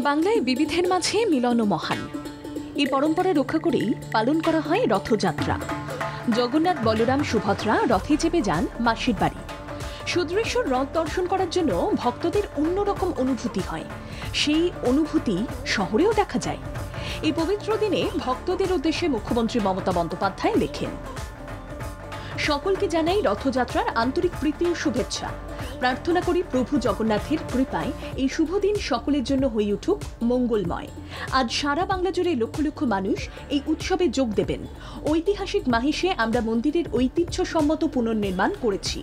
বাংলায় বিবিধের মাঝে মিলন মহান। এই পরম্পরা রক্ষা করেই পালন করা হয় রথযাত্রা। জগন্নাথ বলরাম সুভদ্রা রথে চেপে যান মাসির বাড়ি। সুদৃশ্য রথ দর্শন করার জন্য ভক্তদের অন্যরকম অনুভূতি হয়। সেই অনুভূতি শহরেও দেখা যায়। এই পবিত্র দিনে ভক্তদের উদ্দেশ্যে মুখ্যমন্ত্রী মমতা বন্দ্যোপাধ্যায় লেখেন, সকলকে জানাই রথযাত্রার আন্তরিক প্রীতি ও শুভেচ্ছা। প্রার্থনা করি প্রভু জগন্নাথের কৃপায় এই শুভ দিন সকলের জন্য হয়ে উঠুক মঙ্গলময়। আজ সারা বাংলা জুড়ে লক্ষ লক্ষ মানুষ এই উৎসবে যোগ দেবেন। ঐতিহাসিক মাহিষে আমরা মন্দিরের ঐতিহ্যসম্মত পুনর্নির্মাণ করেছি।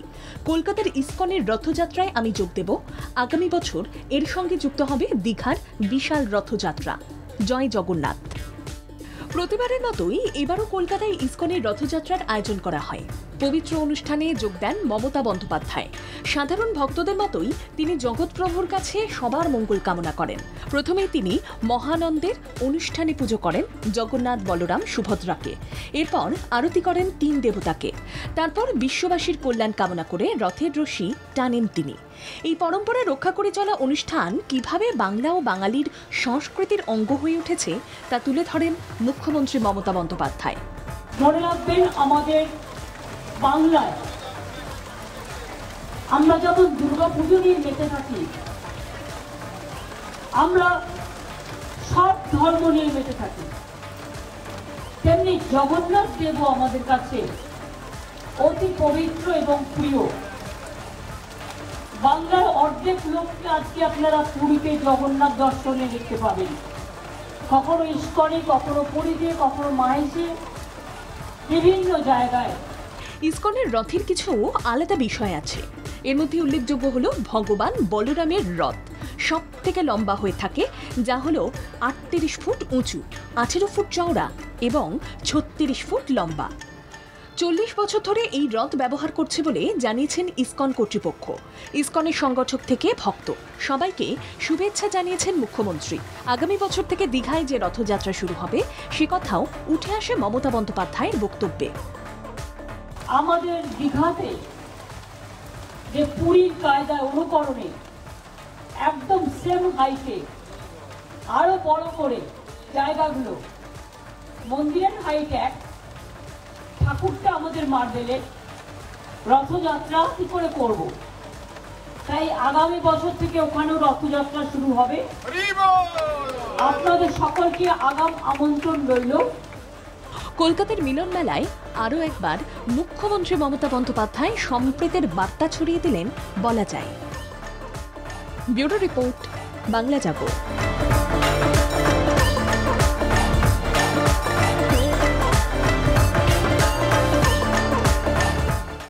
কলকাতার ইসকনের রথযাত্রায় আমি যোগ দেব। আগামী বছর এর সঙ্গে যুক্ত হবে দীঘার বিশাল রথযাত্রা। জয় জগন্নাথ। প্রতিবারের মতোই এবারও কলকাতায় ইসকনের রথযাত্রার আয়োজন করা হয়। পবিত্র অনুষ্ঠানে যোগ দেন মমতা বন্দ্যোপাধ্যায়। সাধারণ ভক্তদের মতোই তিনি জগৎপ্রভুর কাছে সবার মঙ্গল কামনা করেন। প্রথমেই তিনি মহানন্দের অনুষ্ঠানে পুজো করেন জগন্নাথ বলরাম সুভদ্রাকে। এরপর আরতি করেন তিন দেবতাকে। তারপর বিশ্ববাসীর কল্যাণ কামনা করে রথের রশি টানেন তিনি। এই পরম্পরা রক্ষা করে চলা অনুষ্ঠান কিভাবে বাংলা ও বাঙালির সংস্কৃতির অঙ্গ হয়ে উঠেছে তা তুলে ধরেন মুখ্যমন্ত্রী মমতা বন্দ্যোপাধ্যায়। মনে রাখবেন, আমাদের বাংলায় আমরা যখন দুর্গাপুজো নিয়ে মেতে থাকি, আমরা সব ধর্ম নিয়ে মেতে থাকি, তেমনি জগন্নাথ দেবও আমাদের কাছে অতি পবিত্র এবং প্রিয়। বাংলার অর্ধেক লোককে আজকে আপনারা পুরীতে জগন্নাথ দর্শনে দেখতে পাবেন। কখনো ইস্কনে, কখনো পুরীতে, কখনো মাহেশে, বিভিন্ন জায়গায়। ইসকনের রথের কিছু আলাদা বিষয় আছে। এর মধ্যে উল্লেখযোগ্য হলো ভগবান বলরামের রথ সব থেকে লম্বা হয়ে থাকে, যা হলো 38 ফুট উঁচু, 18 ফুট চওড়া এবং 36 ফুট লম্বা। 40 বছর ধরে এই রথ ব্যবহার করছে বলে জানিয়েছেন ইসকন কর্তৃপক্ষ। ইসকনের সংগঠক থেকে ভক্ত সবাইকে শুভেচ্ছা জানিয়েছেন মুখ্যমন্ত্রী। আগামী বছর থেকে দীঘায় যে রথযাত্রা শুরু হবে সে কথাও উঠে আসে মমতা বন্দ্যোপাধ্যায়ের বক্তব্যে। আমাদের দীঘাতে যে পুরীর কায়দায় অনুকরণে একদম সেম হাইটে আরো বড় করে জায়গাগুলো, মন্দিরের হাইট এক, ঠাকুরটা আমাদের মার্বেলের, রথযাত্রা কি করে করব, তাই আগামী বছর থেকে ওখানেও রথযাত্রা শুরু হবে। আপনাদের সকলকে আগাম আমন্ত্রণ রইল। কলকাতার মিলন মেলায় আরও একবার মুখ্যমন্ত্রী মমতা বন্দ্যোপাধ্যায় সম্প্রীতির বার্তা ছড়িয়ে দিলেন বলা যায়। ব্যুরো রিপোর্ট, বাংলা জাগো।